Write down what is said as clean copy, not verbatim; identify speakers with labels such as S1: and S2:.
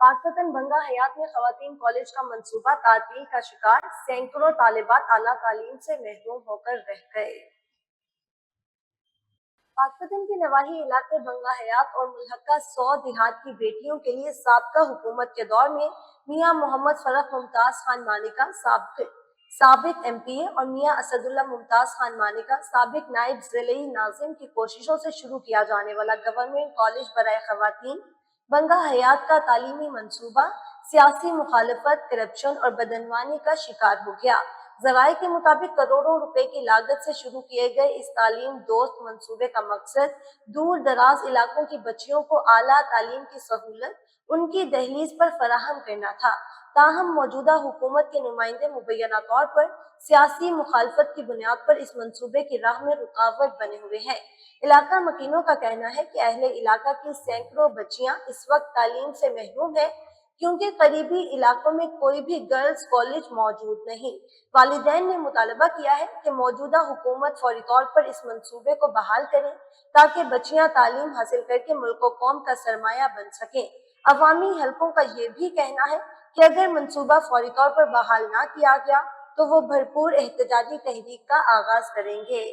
S1: पाकपतन बंगा हयात में खवातीन कॉलेज का मंसूबा तातील का शिकार, सैकड़ों तालिबात आला तालीम से महरूम होकर रह गए। पाकपतन के नवाही इलाके बंगा हयात और मुल्हका 100 देहात की बेटियों के लिए साबका हुकूमत के दौर में मियां मोहम्मद फरख मुमताज खान मानिका साबिक एमपीए और मियां असदुल्ला मुमताज खान मानिका साबिक नायब जिले नाजिम की कोशिशों से शुरू किया जाने वाला गवर्नमेंट कॉलेज बराए खवातीन बंगा हयात का तालीमी मंसूबा सियासी मुखालफत, करप्शन और बदनवानी का शिकार हो गया। जराये के मुताबिक करोड़ों रुपए की लागत से शुरू किए गए इस तालीम दोस्त मंसूबे का मकसद दूर दराज इलाकों की बच्चियों को आला तालीम की सहूलत उनकी दहलीज पर फराहम करना था। ताहम मौजूदा हुकूमत के नुमाइंदे मुबैना तौर पर सियासी मुखालफत की बुनियाद पर इस मंसूबे की राह में रुकावट बने हुए हैं। इलाका मकीनों का कहना है कि अहले इलाका की सैकड़ों बच्चियां इस वक्त तालीम से महरूम है क्योंकि करीबी इलाकों में कोई भी गर्ल्स कॉलेज मौजूद नहीं। वालिदैन ने मुतालबा किया है कि मौजूदा हुकूमत फौरी तौर पर इस मंसूबे को बहाल करें ताकि बच्चियां तालीम हासिल करके मुल्क व कौम का सरमाया बन सकें। अवामी हलकों का ये भी कहना है कि अगर मंसूबा फौरी तौर पर बहाल ना किया गया तो वो भरपूर एहतजाजी तहरीक का आगाज करेंगे।